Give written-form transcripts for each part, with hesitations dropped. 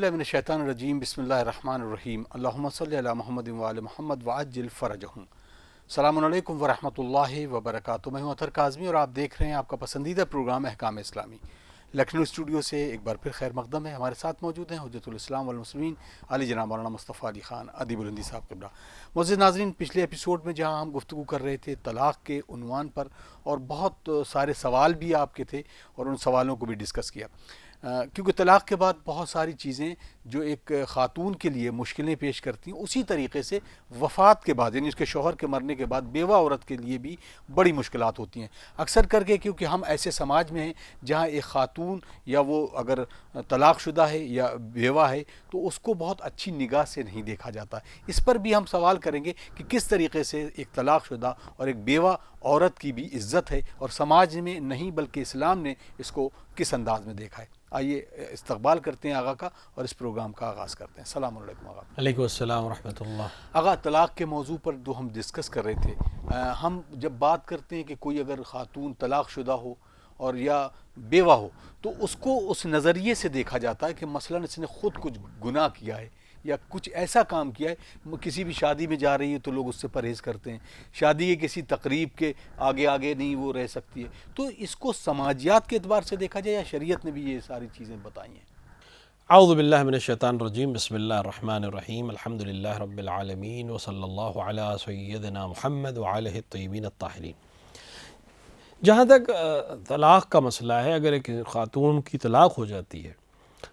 باللہ من الشیطان الرجیم بسم اللہ الرحمن الرحیم اللہم صلی علی محمد وعلی محمد وعجل فرجہم۔ السلام علیکم ورحمۃ اللہ وبرکاتہ۔ میں ہوں اطہر کاظمی اور آپ دیکھ رہے ہیں آپ کا پسندیدہ پروگرام احکام اسلامی۔ لکھنؤ اسٹوڈیو سے ایک بار پھر خیر مقدم ہے۔ ہمارے ساتھ موجود ہیں حجت الاسلام والمسلمین علی جناب مولانا مصطفیٰ علی خان ادیب الہندی صاحب قبلہ۔ معزز ناظرین، پچھلے ایپیسوڈ میں جہاں ہم گفتگو کر رہے تھے طلاق کے عنوان پر، اور بہت سارے سوال بھی آپ کے تھے اور ان سوالوں کو بھی ڈسکس کیا، کیونکہ طلاق کے بعد بہت ساری چیزیں جو ایک خاتون کے لیے مشکلیں پیش کرتی ہیں، اسی طریقے سے وفات کے بعد، یعنی اس کے شوہر کے مرنے کے بعد بیوہ عورت کے لیے بھی بڑی مشکلات ہوتی ہیں اکثر کر کے، کیونکہ ہم ایسے سماج میں ہیں جہاں ایک خاتون یا وہ اگر طلاق شدہ ہے یا بیوہ ہے تو اس کو بہت اچھی نگاہ سے نہیں دیکھا جاتا۔ اس پر بھی ہم سوال کریں گے کہ کس طریقے سے ایک طلاق شدہ اور ایک بیوہ عورت کی بھی عزت ہے، اور سماج میں نہیں بلکہ اسلام نے اس کو کس انداز میں دیکھا ہے۔ آئیے استقبال کرتے ہیں آغا کا اور اس پروگرام کا آغاز کرتے ہیں۔ السلام علیکم آغا۔ علیکم السلام ورحمۃ اللہ۔ آغا، طلاق کے موضوع پر جو ہم ڈسکس کر رہے تھے، ہم جب بات کرتے ہیں کہ کوئی اگر خاتون طلاق شدہ ہو اور یا بیوہ ہو تو اس کو اس نظریے سے دیکھا جاتا ہے کہ مثلاً اس نے خود کچھ گناہ کیا ہے یا کچھ ایسا کام کیا ہے، کسی بھی شادی میں جا رہی ہے تو لوگ اس سے پرہیز کرتے ہیں، شادی کے کسی تقریب کے آگے نہیں وہ رہ سکتی ہے، تو اس کو سماجیات کے اعتبار سے دیکھا جائے یا شریعت نے بھی یہ ساری چیزیں بتائی ہیں؟ اعوذ باللہ من الشیطان الرجیم، بسم اللہ الرحمن الرحیم، الحمد للہ رب العالمین وصلی اللہ علی سیدنا محمد وعلیہ الطیبین الطاہرین۔ جہاں تک طلاق کا مسئلہ ہے، اگر ایک خاتون کی طلاق ہو جاتی ہے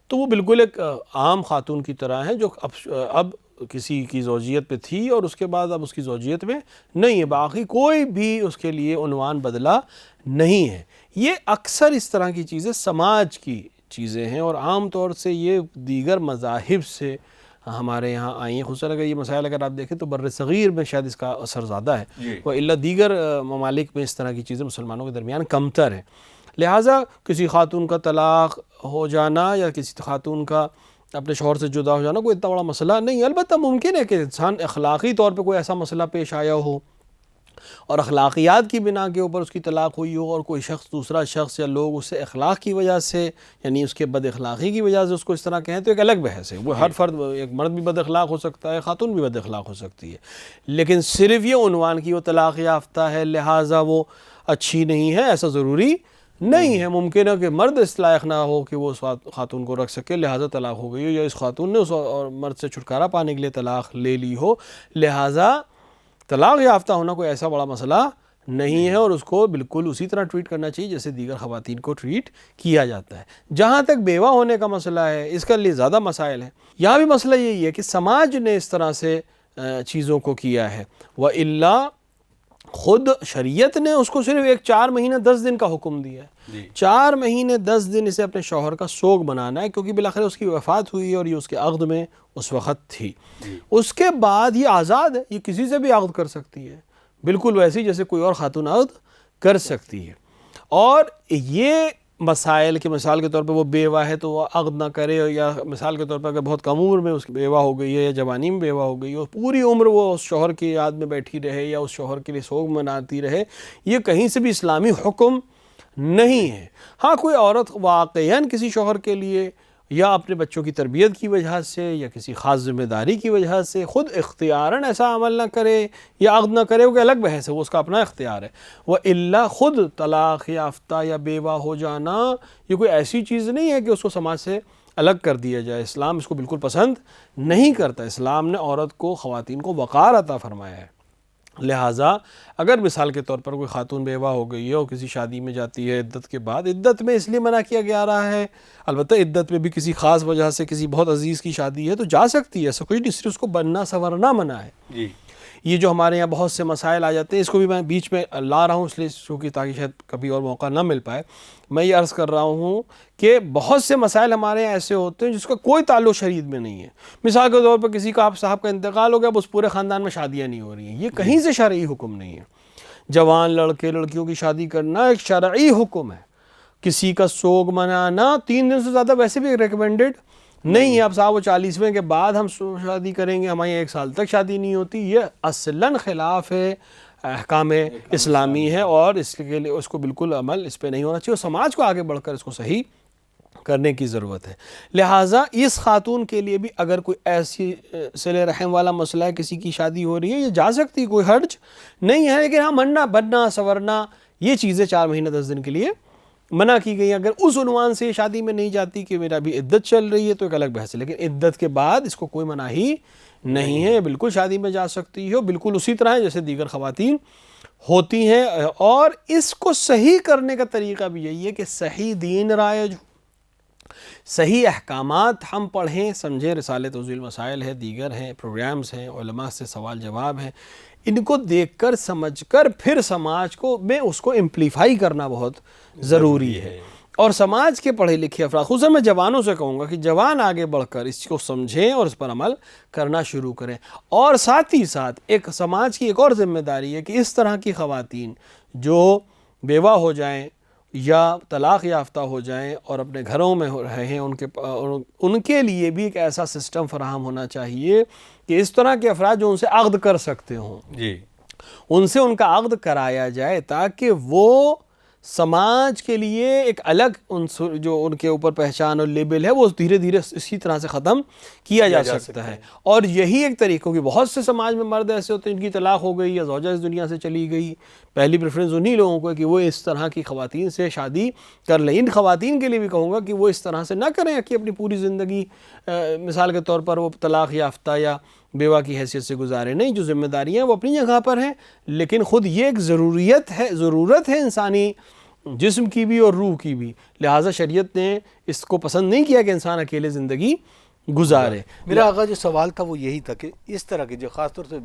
تو وہ بالکل ایک عام خاتون کی طرح ہے جو اب کسی کی زوجیت پہ تھی اور اس کے بعد اب اس کی زوجیت میں نہیں ہے، باقی کوئی بھی اس کے لیے عنوان بدلا نہیں ہے۔ یہ اکثر اس طرح کی چیزیں سماج کی چیزیں ہیں، اور عام طور سے یہ دیگر مذاہب سے ہمارے یہاں آئی ہیں، خصوصاً اگر یہ مسائل اگر آپ دیکھیں تو بر صغیر میں شاید اس کا اثر زیادہ ہے، وإلا دیگر ممالک میں اس طرح کی چیزیں مسلمانوں کے درمیان کمتر ہیں۔ لہٰذا کسی خاتون کا طلاق ہو جانا یا کسی خاتون کا اپنے شوہر سے جدا ہو جانا کوئی اتنا بڑا مسئلہ نہیں ہے۔ البتہ ممکن ہے کہ انسان اخلاقی طور پہ کوئی ایسا مسئلہ پیش آیا ہو اور اخلاقیات کی بنا کے اوپر اس کی طلاق ہوئی ہو، اور کوئی شخص دوسرا شخص یا لوگ اس سے اخلاق کی وجہ سے، یعنی اس کے بد اخلاقی کی وجہ سے اس کو اس طرح کہیں تو ایک الگ بحث ہے۔ وہ ہر فرد، ایک مرد بھی بد اخلاق ہو سکتا ہے، خاتون بھی بد اخلاق ہو سکتی ہے، لیکن صرف یہ عنوان کی وہ طلاق یافتہ ہے لہٰذا وہ اچھی نہیں ہے، ایسا ضروری نہیں ہے۔ ممکن ہے کہ مرد اس لائق نہ ہو کہ وہ اس خاتون کو رکھ سکے لہٰذا طلاق ہو گئی ہو، یا اس خاتون نے اس مرد سے چھٹکارا پانے کے لیے طلاق لے لی ہو، لہٰذا طلاق یافتہ ہونا کوئی ایسا بڑا مسئلہ نہیں ہے، اور اس کو بالکل اسی طرح ٹریٹ کرنا چاہیے جیسے دیگر خواتین کو ٹریٹ کیا جاتا ہے۔ جہاں تک بیوہ ہونے کا مسئلہ ہے، اس کا لیے زیادہ مسائل ہیں۔ یہاں بھی مسئلہ یہی ہے کہ سماج نے اس طرح سے چیزوں کو کیا ہے، وإلا خود شریعت نے اس کو صرف ایک 4 مہینے 10 دن کا حکم دیا ہے۔ 4 مہینے 10 دن اسے اپنے شوہر کا سوگ بنانا ہے، کیونکہ بالآخر اس کی وفات ہوئی اور یہ اس کے عقد میں اس وقت تھی۔ اس کے بعد یہ آزاد ہے، یہ کسی سے بھی عقد کر سکتی ہے، بالکل ویسے جیسے کوئی اور خاتون عقد کر سکتی ہے۔ اور یہ مسائل کے مثال کے طور پہ وہ بیوہ ہے تو وہ عقد نہ کرے، یا مثال کے طور پر اگر بہت کم عمر میں اس کی بیوہ ہو گئی ہے یا جوانی میں بیوہ ہو گئی ہے، پوری عمر وہ اس شوہر کی یاد میں بیٹھی رہے یا اس شوہر کے لیے سوگ مناتی رہے، یہ کہیں سے بھی اسلامی حکم نہیں ہے۔ ہاں کوئی عورت واقعاً کسی شوہر کے لیے یا اپنے بچوں کی تربیت کی وجہ سے یا کسی خاص ذمہ داری کی وجہ سے خود اختیاراً ایسا عمل نہ کرے یا عقد نہ کرے، وہ کہ الگ بحث ہے، وہ اس کا اپنا اختیار ہے۔ وإلا خود طلاق یافتہ یا بیوہ ہو جانا یہ کوئی ایسی چیز نہیں ہے کہ اس کو سماج سے الگ کر دیا جائے۔ اسلام اس کو بالکل پسند نہیں کرتا۔ اسلام نے عورت کو، خواتین کو وقار عطا فرمایا ہے، لہٰذا اگر مثال کے طور پر کوئی خاتون بیوہ ہو گئی ہے اور کسی شادی میں جاتی ہے عدت کے بعد، عدت میں اس لیے منع کیا جا رہا ہے، البتہ عدت میں بھی کسی خاص وجہ سے کسی بہت عزیز کی شادی ہے تو جا سکتی ہے، ایسا کچھ نہیں، صرف اس کو بننا سنورنا منع ہے۔ یہ جو ہمارے یہاں بہت سے مسائل آ جاتے ہیں، اس کو بھی میں بیچ میں لا رہا ہوں اس لیے چونکہ تاکہ شاید کبھی اور موقع نہ مل پائے، میں یہ عرض کر رہا ہوں کہ بہت سے مسائل ہمارے یہاں ایسے ہوتے ہیں جس کا کوئی تعلق شریعت میں نہیں ہے۔ مثال کے طور پر کسی کا آپ صاحب کا انتقال ہو گیا، اب اس پورے خاندان میں شادیاں نہیں ہو رہی ہیں، یہ کہیں سے شرعی حکم نہیں ہے۔ جوان لڑکے لڑکیوں کی شادی کرنا ایک شرعی حکم ہے۔ کسی کا سوگ منانا 3 دن سے زیادہ ویسے بھی ریکمینڈڈ نہیں ہے۔ اب صاحب وہ 40ویں کے بعد ہم شادی کریں گے، ہماری 1 سال تک شادی نہیں ہوتی، یہ اصلاً خلاف ہے احکام اسلامی ہے، اور اس کے لیے اس کو بالکل عمل اس پہ نہیں ہونا چاہیے، اور سماج کو آگے بڑھ کر اس کو صحیح کرنے کی ضرورت ہے۔ لہٰذا اس خاتون کے لیے بھی اگر کوئی ایسی صلہ رحم والا مسئلہ ہے، کسی کی شادی ہو رہی ہے، یہ جا سکتی، کوئی حرج نہیں ہے، لیکن ہاں مننا بننا سورنا یہ چیزیں 4 مہینے 10 دن کے لیے منع کی گئی۔ اگر اس عنوان سے شادی میں نہیں جاتی کہ میرا بھی عدت چل رہی ہے تو ایک الگ بحث ہے، لیکن عدت کے بعد اس کو کوئی مناہی نہیں ہے، بالکل شادی میں جا سکتی ہے، بالکل اسی طرح ہے جیسے دیگر خواتین ہوتی ہیں۔ اور اس کو صحیح کرنے کا طریقہ بھی یہی ہے کہ صحیح دین رائج، صحیح احکامات ہم پڑھیں سمجھیں، رسالہ توضیح المسائل ہے، دیگر ہیں پروگرامز ہیں، علماء سے سوال جواب ہیں، ان کو دیکھ کر سمجھ کر پھر سماج کو میں اس کو امپلیفائی کرنا بہت ضروری ہے۔ اور سماج کے پڑھے لکھے افراد، خصوصاً میں جوانوں سے کہوں گا کہ جوان آگے بڑھ کر اس کو سمجھیں اور اس پر عمل کرنا شروع کریں۔ اور ساتھ ہی ساتھ ایک سماج کی ایک اور ذمہ داری ہے کہ اس طرح کی خواتین جو بیوہ ہو جائیں یا طلاق یافتہ ہو جائیں اور اپنے گھروں میں رہیں، ان کے لیے بھی ایک ایسا سسٹم فراہم ہونا چاہیے کہ اس طرح کے افراد جو ان سے عقد کر سکتے ہوں، ان سے ان کا عقد کرایا جائے تاکہ وہ سماج کے لیے ایک الگ عنصر جو ان کے اوپر پہچان اور لیبل ہے وہ دھیرے دھیرے اسی طرح سے ختم کیا جا سکتا ہے۔ اور یہی ایک طریقہ کہ بہت سے سماج میں مرد ایسے ہوتے ہیں جن کی طلاق ہو گئی یا زوجہ اس دنیا سے چلی گئی، پہلی پریفرنس انہی لوگوں کو ہے کہ وہ اس طرح کی خواتین سے شادی کر لیں۔ ان خواتین کے لیے بھی کہوں گا کہ وہ اس طرح سے نہ کریں کہ اپنی پوری زندگی مثال کے طور پر وہ طلاق یافتہ یا بیوہ کی حیثیت سے گزارے، نہیں، جو ذمہ داریاں وہ اپنی جگہ پر ہیں، لیکن خود یہ ایک ضرورت ہے انسانی جسم کی بھی اور روح کی بھی، لہٰذا شریعت نے اس کو پسند نہیں کیا کہ انسان اکیلے زندگی گزارے۔ میرا آغا جو سوال تھا وہ یہی تھا کہ اس طرح کی جو خاص طور سے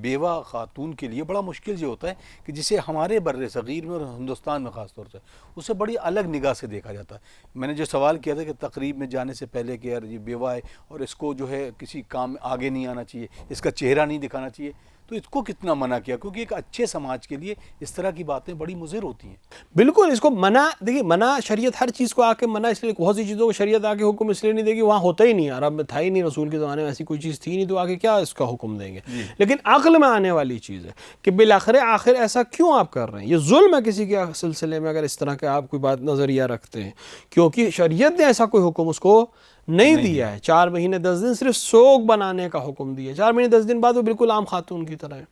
بیوہ خاتون کے لیے بڑا مشکل یہ ہوتا ہے کہ جسے ہمارے بر صغیر میں اور ہندوستان میں خاص طور سے اسے بڑی الگ نگاہ سے دیکھا جاتا ہے۔ میں نے جو سوال کیا تھا کہ تقریب میں جانے سے پہلے کہ یار یہ بیوہ ہے اور اس کو جو ہے کسی کام میں آگے نہیں آنا چاہیے، اس کا چہرہ نہیں دکھانا چاہیے، تو اس کو کتنا منع کیا؟ کیونکہ ایک اچھے سماج کے لیے اس طرح کی باتیں بڑی مضر ہوتی ہیں۔ بالکل، اس کو منع، دیکھیے منع شریعت ہر چیز کو آ کے منع، اس لیے بہت سی چیزوں کو شریعت آ کے حکم اس لیے نہیں دے گی، وہاں ہوتا ہی نہیں، عرب میں تھا ہی نہیں، رسول کے زمانے میں ایسی کوئی چیز تھی نہیں، تو آگے کیا اس کا حکم دیں گے؟ لیکن عقل میں آنے والی چیز ہے کہ بالآخر آخر ایسا کیوں آپ کر رہے ہیں؟ یہ ظلم ہے کسی کے سلسلے میں اگر اس طرح کا آپ کوئی بات نظریہ رکھتے ہیں، کیونکہ شریعت نے ایسا کوئی حکم اس کو نہیں دیا ہے۔ 4 مہینے 10 دن صرف سوگ بنانے کا حکم دیا ہے، 4 مہینے 10 دن بعد وہ بالکل عام خاتون کی طرح ہے۔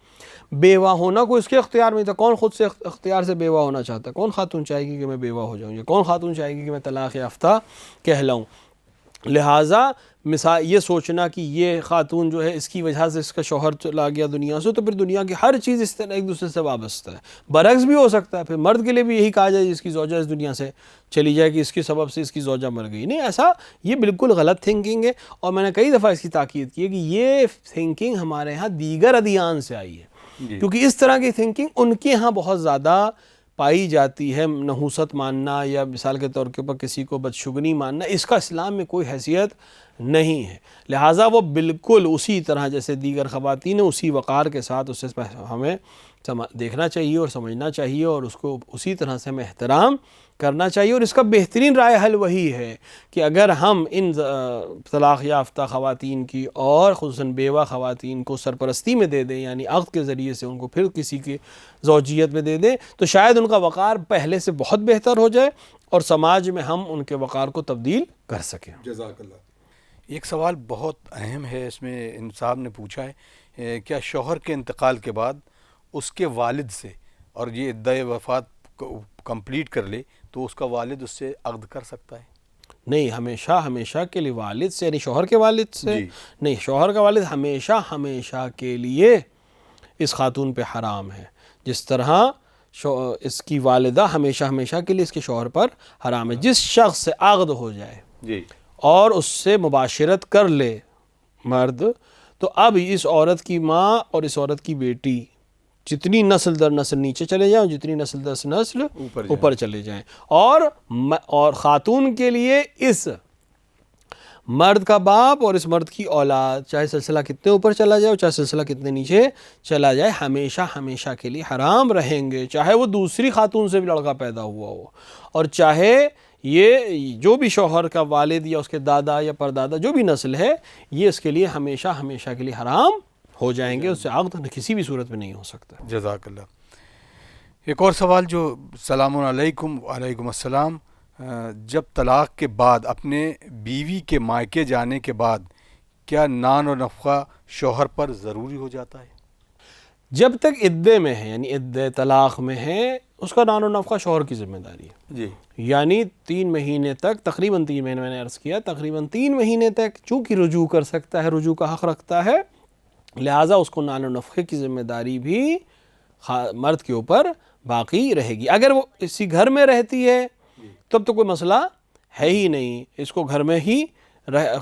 بیوہ ہونا کوئی اس کے اختیار میں تھا، کون خود سے اختیار سے بیوہ ہونا چاہتا ہے؟ کون خاتون چاہے گی کہ میں بیوہ ہو جاؤں، یا کون خاتون چاہے گی کہ میں طلاق یافتہ کہلاؤں؟ لہٰذا مثال یہ سوچنا کہ یہ خاتون جو ہے اس کی وجہ سے اس کا شوہر چلا گیا دنیا سے، تو پھر دنیا کی ہر چیز اس طرح ایک دوسرے سے وابستہ ہے۔ برعکس بھی ہو سکتا ہے، پھر مرد کے لیے بھی یہی کہا جائے جس کی زوجہ اس دنیا سے چلی جائے کہ اس کے سبب سے اس کی زوجہ مر گئی، نہیں، ایسا یہ بالکل غلط تھنکنگ ہے۔ اور میں نے کئی دفعہ اس کی تاکید کی ہے کہ یہ تھنکنگ ہمارے ہاں دیگر ادیان سے آئی ہے، کیونکہ اس طرح کی تھنکنگ ان کے ہاں بہت زیادہ پائی جاتی ہے۔ نحوست ماننا یا مثال کے طور کے اوپر کسی کو بدشگنی ماننا، اس کا اسلام میں کوئی حیثیت نہیں ہے۔ لہٰذا وہ بالکل اسی طرح جیسے دیگر خواتین ہیں، اسی وقار کے ساتھ اسے ہمیں دیکھنا چاہیے اور سمجھنا چاہیے، اور اس کو اسی طرح سے ہمیں احترام کرنا چاہیے۔ اور اس کا بہترین رائے حل وہی ہے کہ اگر ہم ان طلاق یافتہ خواتین کی اور خصوصاً بیوہ خواتین کو سرپرستی میں دے دیں، یعنی عقد کے ذریعے سے ان کو پھر کسی کی زوجیت میں دے دیں، تو شاید ان کا وقار پہلے سے بہت بہتر ہو جائے اور سماج میں ہم ان کے وقار کو تبدیل کر سکیں۔ جزاک اللہ۔ ایک سوال بہت اہم ہے، اس میں ان صاحب نے پوچھا ہے کیا شوہر کے انتقال کے بعد اس کے والد سے، اور یہ عدہ وفات کمپلیٹ کر لے تو اس کا والد اس سے عقد کر سکتا ہے؟ نہیں، ہمیشہ کے لیے والد سے، یعنی شوہر کے والد سے نہیں، شوہر کا والد ہمیشہ کے لیے اس خاتون پہ حرام ہے، جس طرح اس کی والدہ ہمیشہ کے لیے اس کے شوہر پر حرام ہے۔ جس شخص سے عقد ہو جائے اور اس سے مباشرت کر لے مرد، تو اب اس عورت کی ماں اور اس عورت کی بیٹی جتنی نسل در نسل نیچے چلے جائیں، جتنی نسل در نسل اوپر چلے جائیں، اور خاتون کے لیے اس مرد کا باپ اور اس مرد کی اولاد، چاہے سلسلہ کتنے اوپر چلا جائے اور چاہے سلسلہ کتنے نیچے چلا جائے، ہمیشہ کے لیے حرام رہیں گے، چاہے وہ دوسری خاتون سے بھی لڑکا پیدا ہوا ہو، اور چاہے یہ جو بھی شوہر کا والد یا اس کے دادا یا پردادا جو بھی نسل ہے، یہ اس کے لیے ہمیشہ کے لیے حرام ہو جائیں گے، اس سے عقد کسی بھی صورت میں نہیں ہو سکتا۔ جزاک اللہ۔ ایک اور سوال جو سلام علیکم، وعلیکم السلام، جب طلاق کے بعد اپنے بیوی کے مائکے جانے کے بعد کیا نان و نفقہ شوہر پر ضروری ہو جاتا ہے؟ جب تک عدے میں ہے، یعنی عدے طلاق میں ہے، اس کا نان و نفقہ شوہر کی ذمہ داری ہے. جی. یعنی 3 مہینے تک، تقریباً 3 مہینے، میں نے عرض کیا تقریباً 3 مہینے تک چونکہ رجوع کر سکتا ہے، رجوع کا حق رکھتا ہے، لہٰذا اس کو نان و نفقے کی ذمہ داری بھی مرد کے اوپر باقی رہے گی. اگر وہ اسی گھر میں رہتی ہے تب تو کوئی مسئلہ ہے ہی نہیں، اس کو گھر میں ہی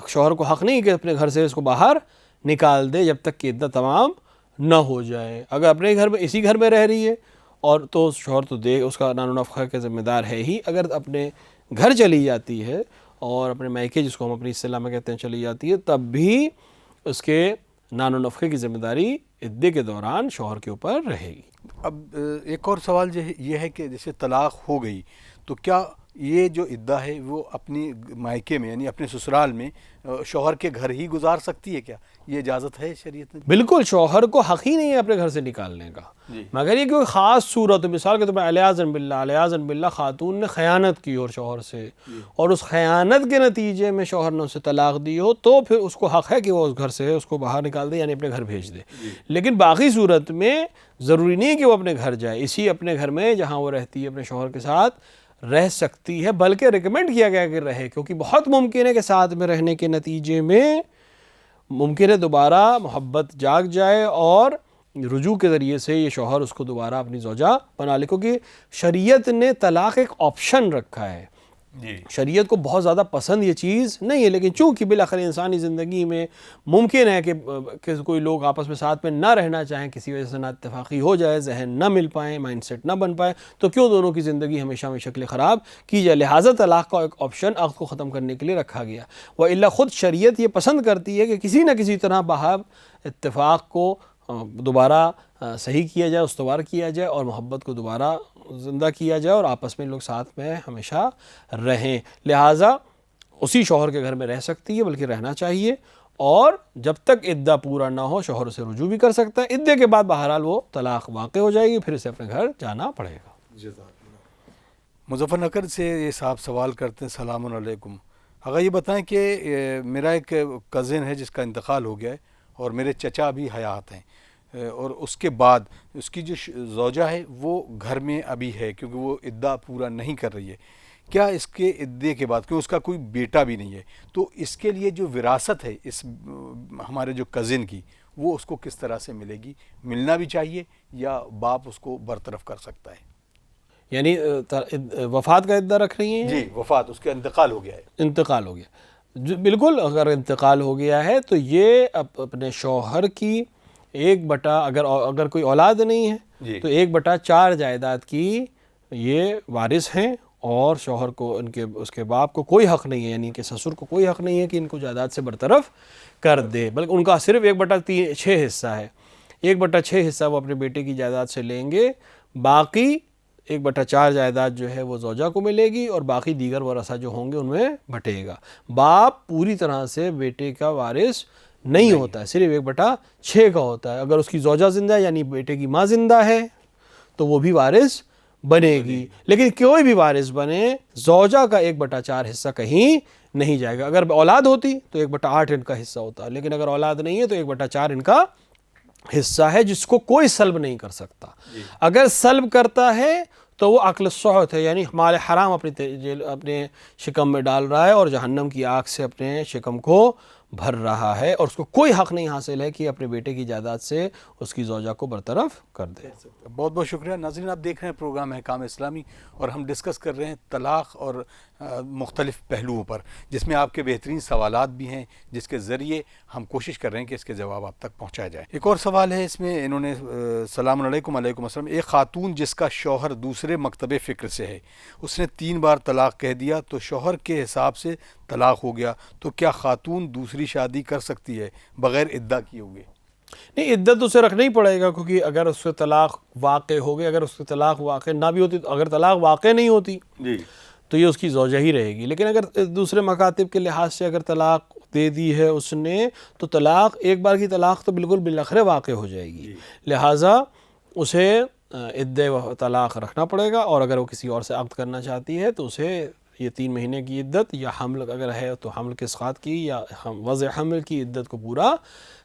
شوہر کو حق نہیں کہ اپنے گھر سے اس کو باہر نکال دے جب تک کہ عدت تمام نہ ہو جائے. اگر اپنے گھر میں، اسی گھر میں رہ رہی ہے اور تو شوہر تو دے، اس کا نان و نفقہ کے ذمہ دار ہے ہی. اگر اپنے گھر چلی جاتی ہے اور اپنے میکے، جس کو ہم اپنی اصطلاح میں کہتے ہیں، چلی جاتی ہے، تب بھی اس کے نان و نفقے کی ذمہ داری عدے کے دوران شوہر کے اوپر رہے گی. اب ایک اور سوال یہ ہے کہ جیسے طلاق ہو گئی تو کیا یہ جو عدہ ہے وہ اپنی مائکے میں یعنی اپنے سسرال میں شوہر کے گھر ہی گزار سکتی ہے؟ کیا یہ اجازت ہے شریعت میں؟ بالکل، شوہر کو حق ہی نہیں ہے اپنے گھر سے نکالنے کا، مگر یہ کوئی خاص صورت، مثال کے طور پر علیاذن باللہ خاتون نے خیانت کی اور شوہر سے، اور اس خیانت کے نتیجے میں شوہر نے اسے طلاق دی ہو، تو پھر اس کو حق ہے کہ وہ اس گھر سے اس کو باہر نکال دے، یعنی اپنے گھر بھیج دے. لیکن باقی صورت میں ضروری نہیں کہ وہ اپنے گھر جائے، اسی اپنے گھر میں جہاں وہ رہتی ہے اپنے شوہر کے ساتھ رہ سکتی ہے، بلکہ ریکمینڈ کیا گیا کہ رہے، کیونکہ بہت ممکن ہے کہ ساتھ میں رہنے کے نتیجے میں ممکن ہے دوبارہ محبت جاگ جائے اور رجوع کے ذریعے سے یہ شوہر اس کو دوبارہ اپنی زوجہ بنا لے. کیونکہ شریعت نے طلاق ایک آپشن رکھا ہے، شریعت کو بہت زیادہ پسند یہ چیز نہیں ہے، لیکن چونکہ بالآخر انسانی زندگی میں ممکن ہے کہ کوئی لوگ آپس میں ساتھ میں نہ رہنا چاہیں، کسی وجہ سے نہ اتفاقی ہو جائے، ذہن نہ مل پائیں، مائنڈ سیٹ نہ بن پائے، تو کیوں دونوں کی زندگی ہمیشہ میں شکل خراب کی جائے. لہٰذا طلاق کا ایک آپشن عقد کو ختم کرنے کے لیے رکھا گیا. وإلا خود شریعت یہ پسند کرتی ہے کہ کسی نہ کسی طرح باہر اتفاق کو دوبارہ صحیح کیا جائے، استوار کیا جائے اور محبت کو دوبارہ زندہ کیا جائے اور آپس میں لوگ ساتھ میں ہمیشہ رہیں. لہٰذا اسی شوہر کے گھر میں رہ سکتی ہے، بلکہ رہنا چاہیے، اور جب تک عدہ پورا نہ ہو شوہر سے رجوع بھی کر سکتا ہے. عدے کے بعد بہرحال وہ طلاق واقع ہو جائے گی، پھر اسے اپنے گھر جانا پڑے گا. مظفر نگر سے یہ صاحب سوال کرتے ہیں، السلام علیکم، اگر یہ بتائیں کہ میرا ایک کزن ہے جس کا انتقال ہو گیا ہے اور میرے چچا بھی حیات ہیں، اور اس کے بعد اس کی جو زوجہ ہے وہ گھر میں ابھی ہے کیونکہ وہ عدہ پورا نہیں کر رہی ہے. کیا اس کے عدے کے بعد، کیوں اس کا کوئی بیٹا بھی نہیں ہے، تو اس کے لیے جو وراثت ہے اس ہمارے جو کزن کی، وہ اس کو کس طرح سے ملے گی؟ ملنا بھی چاہیے یا باپ اس کو برطرف کر سکتا ہے؟ یعنی وفات کا عدہ رکھ رہی ہیں؟ جی، وفات، اس کا انتقال ہو گیا ہے. انتقال ہو گیا، بالکل. اگر انتقال ہو گیا ہے تو یہ اپنے شوہر کی 1/، اگر کوئی اولاد نہیں ہے تو 1/4 جائیداد کی یہ وارث ہیں، اور شوہر کو اس کے باپ کو کوئی حق نہیں ہے، یعنی کہ سسر کو کوئی حق نہیں ہے کہ ان کو جائیداد سے برطرف کر دے، بلکہ ان کا صرف 1/6 حصہ ہے. 1/6 حصہ وہ اپنے بیٹے کی جائیداد سے لیں گے، باقی 1/4 جائیداد جو ہے وہ زوجہ کو ملے گی، اور باقی دیگر ورثہ جو ہوں گے ان میں بٹے گا. باپ پوری طرح سے بیٹے کا وارث نہیں ہوتا ہے، صرف 1/6 کا ہوتا ہے. اگر اس کی زوجہ زندہ ہے، یعنی بیٹے کی ماں زندہ ہے، تو وہ بھی وارث بنے گی. لیکن کوئی بھی وارث بنے، زوجہ کا 1/4 حصہ کہیں نہیں جائے گا. اگر اولاد ہوتی تو 1/8 ان کا حصہ ہوتا، لیکن اگر اولاد نہیں ہے تو 1/4 ان کا حصہ ہے، جس کو کوئی سلب نہیں کر سکتا. اگر سلب کرتا ہے تو وہ عقل السحت ہے، یعنی مال حرام اپنے شکم میں ڈال رہا ہے اور جہنم کی آگ سے اپنے شکم کو بھر رہا ہے، اور اس کو کوئی حق نہیں حاصل ہے کہ اپنے بیٹے کی جائیداد سے اس کی زوجہ کو برطرف کر دے. بہت بہت شکریہ. ناظرین، آپ دیکھ رہے ہیں پروگرام احکام اسلامی، اور ہم ڈسکس کر رہے ہیں طلاق اور مختلف پہلوؤں پر، جس میں آپ کے بہترین سوالات بھی ہیں، جس کے ذریعے ہم کوشش کر رہے ہیں کہ اس کے جواب آپ تک پہنچایا جائے. ایک اور سوال ہے اس میں، انہوں نے السلام علیکم. علیکم السلام. ایک خاتون جس کا شوہر دوسرے مکتب فکر سے ہے، اس نے 3 بار طلاق کہہ دیا تو شوہر کے حساب سے طلاق ہو گیا، تو کیا خاتون دوسری شادی کر سکتی ہے بغیر عدہ کیے ہوئے؟ نہیں، عدت اسے رکھنا ہی پڑے گا، کیونکہ اگر اس سے طلاق واقع ہو گئی، اگر اس کی طلاق واقع نہ بھی ہوتی، اگر طلاق واقع نہیں ہوتی تو یہ اس کی زوجہ ہی رہے گی. لیکن اگر دوسرے مکاتب کے لحاظ سے اگر طلاق دے دی ہے اس نے، تو طلاق، ایک بار کی طلاق تو بالکل بالآخر واقع ہو جائے گی. لہٰذا اسے عدہ و طلاق رکھنا پڑے گا، اور اگر وہ کسی اور سے عقد کرنا چاہتی ہے تو اسے یہ 3 مہینے کی عدت، یا حمل اگر ہے تو حمل کے اسقاط کی یا وضع حمل کی عدت کو پورا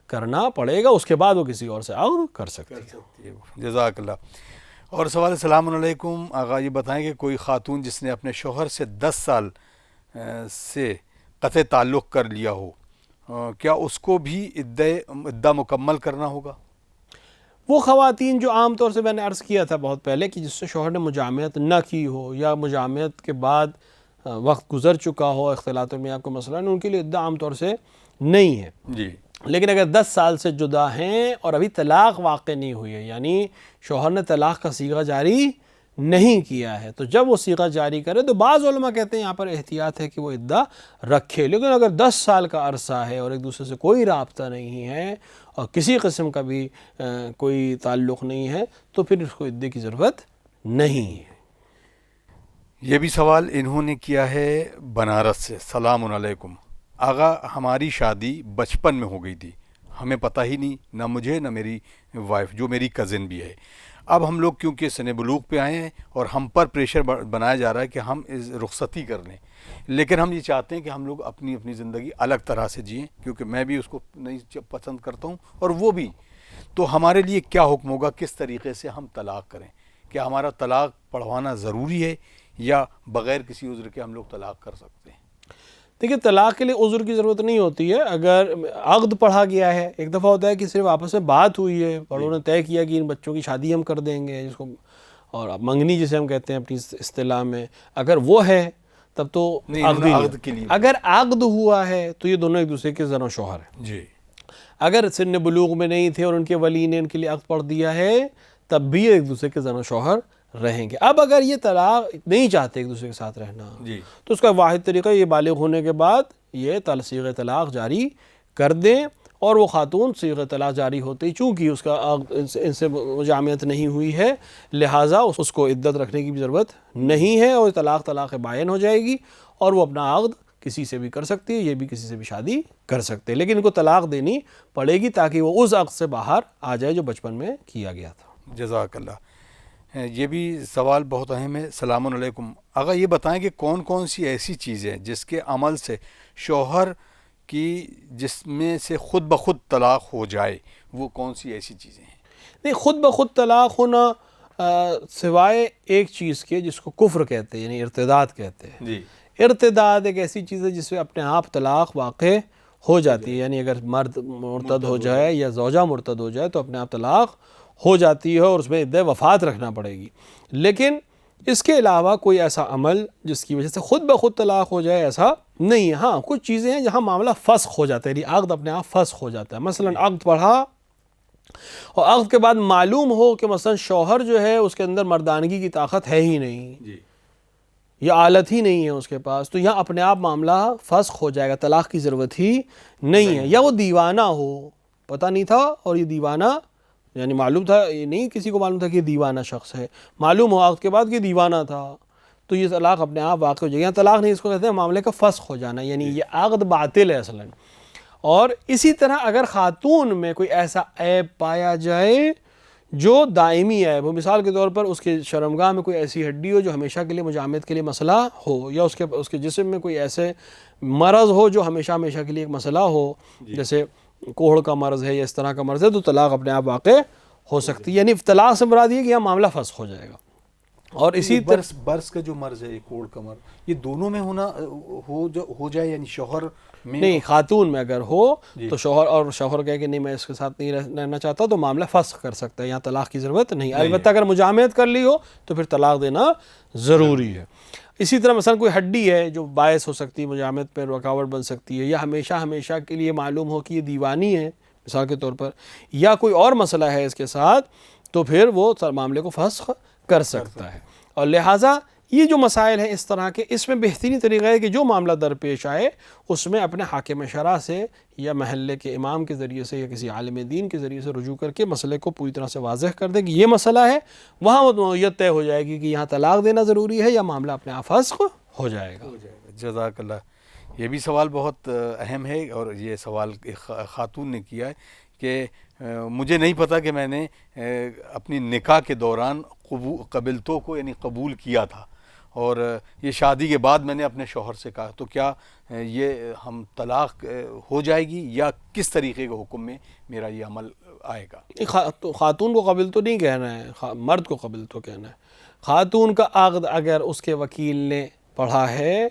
کرنا پڑے گا، اس کے بعد وہ کسی اور سے عقد کر سکتی ہے۔ جزاک اللہ۔ اور سوال السلام علیکم آغا، یہ بتائیں کہ کوئی خاتون جس نے اپنے شوہر سے 10 سال سے قطع تعلق کر لیا ہو، کیا اس کو بھی عدہ مکمل کرنا ہوگا؟ وہ خواتین جو عام طور سے میں نے عرض کیا تھا بہت پہلے کہ جس سے شوہر نے مجامعت نہ کی ہو یا مجامعت کے بعد وقت گزر چکا ہو، اختلاط المیاہ کو مثلا، ان کے لیے عدہ عام طور سے نہیں ہے۔ جی، لیکن اگر 10 سال سے جدا ہیں اور ابھی طلاق واقع نہیں ہوئی ہے، یعنی شوہر نے طلاق کا صیغہ جاری نہیں کیا ہے، تو جب وہ صیغہ جاری کرے تو بعض علماء کہتے ہیں یہاں پر احتیاط ہے کہ وہ عدہ رکھے۔ لیکن اگر 10 سال کا عرصہ ہے اور ایک دوسرے سے کوئی رابطہ نہیں ہے اور کسی قسم کا بھی کوئی تعلق نہیں ہے تو پھر اس کو عدے کی ضرورت نہیں ہے۔ یہ بھی سوال انہوں نے کیا ہے بنارس سے۔ السلام علیکم آغا، ہماری شادی بچپن میں ہو گئی تھی، ہمیں پتہ ہی نہیں، نہ مجھے نہ میری وائف جو میری کزن بھی ہے۔ اب ہم لوگ کیونکہ سن بلوغ پہ آئے ہیں اور ہم پر پریشر بنایا جا رہا ہے کہ ہم رخصتی کر لیں، لیکن ہم یہ چاہتے ہیں کہ ہم لوگ اپنی زندگی الگ طرح سے جئیں، کیونکہ میں بھی اس کو نہیں پسند کرتا ہوں اور وہ بھی۔ تو ہمارے لیے کیا حکم ہوگا، کس طریقے سے ہم طلاق کریں؟ کیا ہمارا طلاق پڑھوانا ضروری ہے یا بغیر کسی عذر کے ہم لوگ طلاق کر سکتے ہیں؟ دیکھیے، طلاق کے لیے عذر کی ضرورت نہیں ہوتی ہے اگر عقد پڑھا گیا ہے۔ ایک دفعہ ہوتا ہے کہ صرف آپس میں بات ہوئی ہے، بڑوں نے طے کیا کہ ان بچوں کی شادی ہم کر دیں گے، جس کو اور منگنی جسے ہم کہتے ہیں اپنی اصطلاح میں، اگر وہ ہے تب تو عقد کے لیے اگر عقد ہوا ہے تو یہ دونوں ایک دوسرے کے زن و شوہر ہیں۔ جی، اگر سن بلوغ میں نہیں تھے اور ان کے ولی نے ان کے لیے عقد پڑھ دیا ہے تب بھی یہ ایک دوسرے کے زن و شوہر رہیں گے۔ اب اگر یہ طلاق نہیں چاہتے ایک دوسرے کے ساتھ رہنا جی، تو اس کا واحد طریقہ یہ بالغ ہونے کے بعد یہ صیغہ طلاق جاری کر دیں، اور وہ خاتون صیغہ طلاق جاری ہوتی چونکہ اس کا ان سے مجامعت نہیں ہوئی ہے لہٰذا اس کو عدت رکھنے کی بھی ضرورت نہیں ہے، اور طلاق بائن ہو جائے گی اور وہ اپنا عقد کسی سے بھی کر سکتی ہے، یہ بھی کسی سے بھی شادی کر سکتے ہیں، لیکن ان کو طلاق دینی پڑے گی تاکہ وہ اس عقد سے باہر آ جائے جو بچپن میں کیا گیا تھا۔ جزاک اللہ۔ یہ بھی سوال بہت اہم ہے۔ السلام علیکم آغا، یہ بتائیں کہ کون کون سی ایسی چیزیں جس کے عمل سے شوہر کی جس میں سے خود بخود طلاق ہو جائے، وہ کون سی ایسی چیزیں ہیں؟ نہیں، خود بخود طلاق ہونا سوائے ایک چیز کے جس کو کفر کہتے ہیں، یعنی ارتداد کہتے ہیں۔ جی، ارتداد ایک ایسی چیز ہے جس سے اپنے آپ طلاق واقع ہو جاتی ہے، یعنی اگر مرد مرتد ہو جائے یا زوجہ مرتد ہو جائے تو اپنے آپ طلاق ہو جاتی ہے اور اس میں عدہ وفات رکھنا پڑے گی۔ لیکن اس کے علاوہ کوئی ایسا عمل جس کی وجہ سے خود بخود طلاق ہو جائے ایسا نہیں ہے۔ ہاں، کچھ چیزیں ہیں جہاں معاملہ فسخ ہو جاتا ہے، یعنی عقد اپنے آپ فسخ ہو جاتا ہے۔ مثلا عقد پڑھا اور عقد کے بعد معلوم ہو کہ مثلا شوہر جو ہے اس کے اندر مردانگی کی طاقت ہے ہی نہیں، جی، یا آلت ہی نہیں ہے اس کے پاس، تو یہاں اپنے آپ معاملہ فسخ ہو جائے گا، طلاق کی ضرورت ہی نہیں ہے۔ یا وہ دیوانہ ہو، پتہ نہیں تھا اور یہ دیوانہ، یعنی معلوم تھا، یہ نہیں کسی کو معلوم تھا کہ یہ دیوانہ شخص ہے، معلوم ہو عقد کے بعد کہ دیوانہ تھا، تو یہ طلاق اپنے آپ واقع ہو جائے گا۔ یہاں طلاق نہیں، اس کو کہتے ہیں معاملے کا فسخ ہو جانا، یعنی یہ عقد باطل ہے اصلاً۔ اور اسی طرح اگر خاتون میں کوئی ایسا عیب پایا جائے جو دائمی عیب ہو، مثال کے طور پر اس کے شرمگاہ میں کوئی ایسی ہڈی ہو جو ہمیشہ کے لیے مجامعت کے لیے مسئلہ ہو، یا اس کے جسم میں کوئی ایسے مرض ہو جو ہمیشہ کے لیے ایک مسئلہ ہو، جیسے کوڑھ کا مرض ہے یا اس طرح کا مرض ہے، تو طلاق اپنے آپ واقع ہو سکتی ہے۔ یعنی طلاق سے مراد یہ کہ یہاں معاملہ فسخ ہو جائے گا۔ اور اسی طرح برس کا جو مرض ہے، کوڑ کا مرض، یہ دونوں میں ہو جائے، یعنی شوہر میں نہیں، خاتون میں اگر ہو تو شوہر کہے کہ نہیں میں اس کے ساتھ نہیں رہنا چاہتا تو معاملہ فسخ کر سکتا ہے، یہاں طلاق کی ضرورت نہیں۔ البتہ اگر مجامعت کر لی ہو تو پھر طلاق دینا ضروری ہے۔ اسی طرح مثلا کوئی ہڈی ہے جو باعث ہو سکتی ہے مجامعت پہ رکاوٹ بن سکتی ہے، یا ہمیشہ کے لیے معلوم ہو کہ یہ دیوانی ہے مثال کے طور پر، یا کوئی اور مسئلہ ہے اس کے ساتھ، تو پھر وہ معاملے کو فسخ کر سکتا ہے۔ اور لہٰذا یہ جو مسائل ہیں اس طرح کے، اس میں بہترین طریقہ ہے کہ جو معاملہ درپیش آئے اس میں اپنے حاکم شرع سے یا محلے کے امام کے ذریعے سے یا کسی عالم دین کے ذریعے سے رجوع کر کے مسئلے کو پوری طرح سے واضح کر دیں کہ یہ مسئلہ ہے، وہاں وہ نوعیت طے ہو جائے گی کہ یہاں طلاق دینا ضروری ہے یا معاملہ اپنے آپ فسخ ہو جائے گا۔ جزاک اللہ۔ یہ بھی سوال بہت اہم ہے، اور یہ سوال خاتون نے کیا ہے کہ مجھے نہیں پتا کہ میں نے اپنی نکاح کے دوران قبلتوں کو یعنی قبول کیا تھا، اور یہ شادی کے بعد میں نے اپنے شوہر سے کہا، تو کیا یہ ہم طلاق ہو جائے گی یا کس طریقے کے حکم میں میرا یہ عمل آئے گا؟ تو خاتون کو قبل تو نہیں کہنا ہے، مرد کو قبل تو کہنا ہے۔ خاتون کا عقد اگر اس کے وکیل نے پڑھا ہے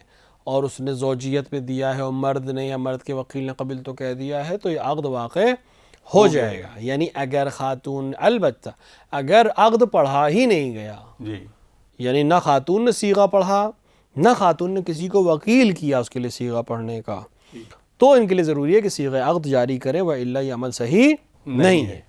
اور اس نے زوجیت پہ دیا ہے اور مرد نے یا مرد کے وکیل نے قبل تو کہہ دیا ہے تو یہ عقد واقع ہو جائے گا۔ یعنی اگر خاتون، البتہ اگر عقد پڑھا ہی نہیں گیا، جی، یعنی نہ خاتون نے صیغہ پڑھا نہ خاتون نے کسی کو وکیل کیا اس کے لیے صیغہ پڑھنے کا، تو ان کے لیے ضروری ہے کہ صیغہ عقد جاری کریں، وإلا یہ عمل صحیح نہیں ہے۔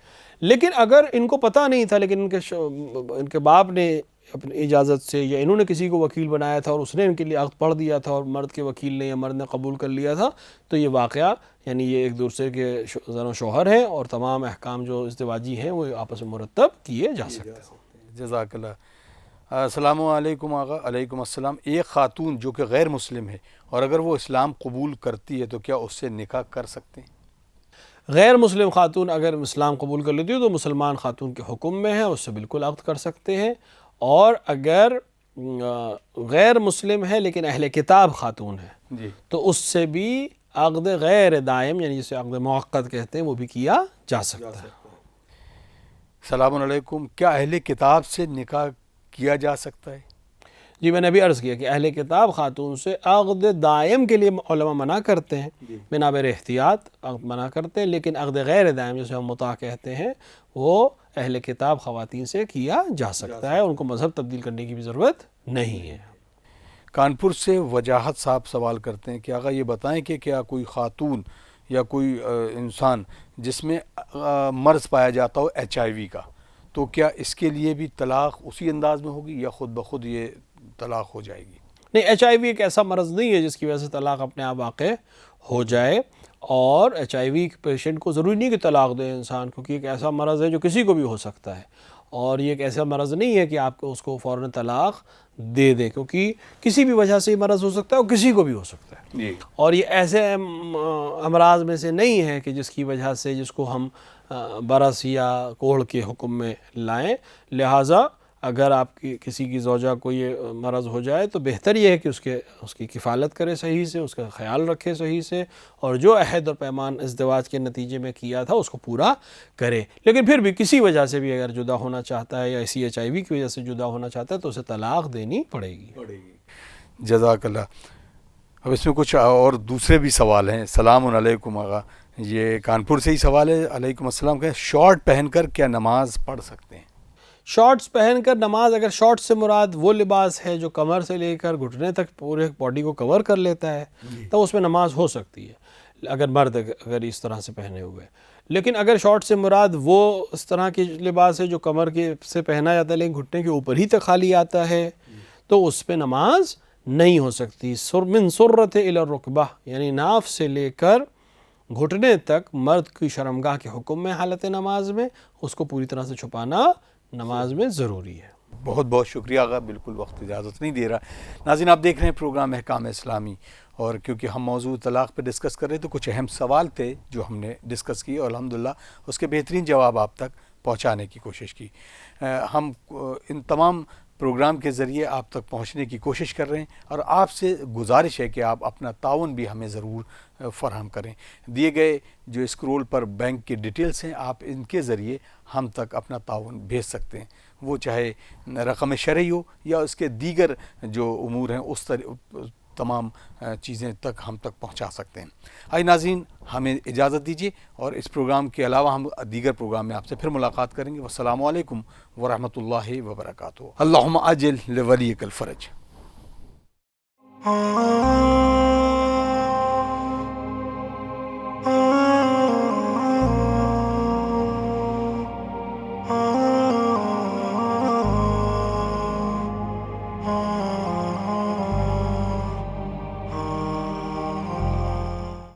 لیکن اگر ان کو پتہ نہیں تھا، لیکن ان کے باپ نے اپنی اجازت سے یا انہوں نے کسی کو وکیل بنایا تھا اور اس نے ان کے لیے عقد پڑھ دیا تھا اور مرد کے وکیل نے یا مرد نے قبول کر لیا تھا، تو یہ واقعہ یعنی یہ ایک دوسرے کے زن و شوہر ہیں اور تمام احکام جو ازدواجی ہیں وہ آپس میں مرتب کیے جا سکتے ہیں۔ جزاک اللہ۔ السلام علیکم آقا۔ علیکم السلام۔ ایک خاتون جو کہ غیر مسلم ہے اور اگر وہ اسلام قبول کرتی ہے تو کیا اس سے نکاح کر سکتے ہیں؟ غیر مسلم خاتون اگر اسلام قبول کر لیتی ہے تو مسلمان خاتون کے حکم میں ہے، اس سے بالکل عقد کر سکتے ہیں۔ اور اگر غیر مسلم ہے لیکن اہل کتاب خاتون ہے جی، تو اس سے بھی عقد غیر دائم یعنی جسے عقد موقت کہتے ہیں وہ بھی کیا جا سکتا ہے۔ السلام علیکم۔ کیا اہل کتاب سے نکاح کیا جا سکتا ہے؟ جی میں نے ابھی عرض کیا کہ اہل کتاب خاتون سے عقد دائم کے لیے علماء منع کرتے ہیں، بنابر احتیاط عقد منع کرتے ہیں، لیکن عقد غیر دائم جسے ہم متع کہتے ہیں وہ اہل کتاب خواتین سے کیا جا سکتا ہے، ان کو مذہب تبدیل کرنے کی بھی ضرورت نہیں ہے۔ کانپور سے وجاہت صاحب سوال کرتے ہیں کہ آقا یہ بتائیں کہ کیا کوئی خاتون یا کوئی انسان جس میں مرض پایا جاتا ہو HIV کا، تو کیا اس کے لیے بھی طلاق اسی انداز میں ہوگی یا خود بخود یہ طلاق ہو جائے گی؟ نہیں، HIV ایک ایسا مرض نہیں ہے جس کی وجہ سے طلاق اپنے آپ واقع ہو جائے، اور HIV پیشنٹ کو ضروری نہیں کہ طلاق دے انسان، کیونکہ ایک ایسا مرض ہے جو کسی کو بھی ہو سکتا ہے، اور یہ ایک ایسا مرض نہیں ہے کہ آپ کو اس کو فوراً طلاق دے دیں، کیونکہ کسی بھی وجہ سے یہ مرض ہو سکتا ہے اور کسی کو بھی ہو سکتا ہے جی، اور یہ ایسے امراض میں سے نہیں ہے کہ جس کی وجہ سے جس کو ہم برس یا کوڑھ کے حکم میں لائیں۔ لہٰذا اگر آپ کی کسی کی زوجہ کو یہ مرض ہو جائے تو بہتر یہ ہے کہ اس کی کفالت کرے صحیح سے، اس کا خیال رکھے صحیح سے، اور جو عہد اور پیمان ازدواج کے نتیجے میں کیا تھا اس کو پورا کرے۔ لیکن پھر بھی کسی وجہ سے بھی اگر جدا ہونا چاہتا ہے یا اسی HIV کی وجہ سے جدا ہونا چاہتا ہے تو اسے طلاق دینی پڑے گی۔ جزاک اللہ۔ اب اس میں کچھ اور دوسرے بھی سوال ہیں۔ السلام علیکم آقا، یہ کانپور سے ہی سوال ہے۔ علیکم السلام۔ کہ شارٹ پہن کر کیا نماز پڑھ سکتے ہیں؟ شارٹس پہن کر نماز، اگر شارٹ سے مراد وہ لباس ہے جو کمر سے لے کر گھٹنے تک پورے باڈی کو کور کر لیتا ہے تو اس میں نماز ہو سکتی ہے، اگر مرد اگر اس طرح سے پہنے ہوئے۔ لیکن اگر شارٹ سے مراد وہ اس طرح کی لباس ہے جو کمر کے سے پہنا جاتا ہے لیکن گھٹنے کے اوپر ہی تک خالی آتا ہے تو اس پہ نماز نہیں ہو سکتی۔ من سرۃ الی الرکبہ، یعنی ناف سے لے کر گھٹنے تک مرد کی شرمگاہ کے حکم میں حالت نماز میں، اس کو پوری طرح سے چھپانا نماز میں ضروری ہے۔ بہت بہت شکریہ آقا، بالکل وقت اجازت نہیں دے رہا۔ ناظرین آپ دیکھ رہے ہیں پروگرام احکام اسلامی، اور کیونکہ ہم موضوع طلاق پہ ڈسکس کر رہے تو کچھ اہم سوال تھے جو ہم نے ڈسکس کیے اور الحمدللہ اس کے بہترین جواب آپ تک پہنچانے کی کوشش کی۔ ہم ان تمام پروگرام کے ذریعے آپ تک پہنچنے کی کوشش کر رہے ہیں اور آپ سے گزارش ہے کہ آپ اپنا تعاون بھی ہمیں ضرور فراہم کریں۔ دیے گئے جو اسکرول پر بینک کی ڈیٹیلز ہیں آپ ان کے ذریعے ہم تک اپنا تعاون بھیج سکتے ہیں، وہ چاہے رقم شرعی ہو یا اس کے دیگر جو امور ہیں اس تمام چیزیں تک ہم تک پہنچا سکتے ہیں۔ آئی ناظرین ہمیں اجازت دیجیے اور اس پروگرام کے علاوہ ہم دیگر پروگرام میں آپ سے پھر ملاقات کریں گے۔ والسلام علیکم ورحمۃ اللہ وبرکاتہ۔ اللہم عجل لولیک الفرج۔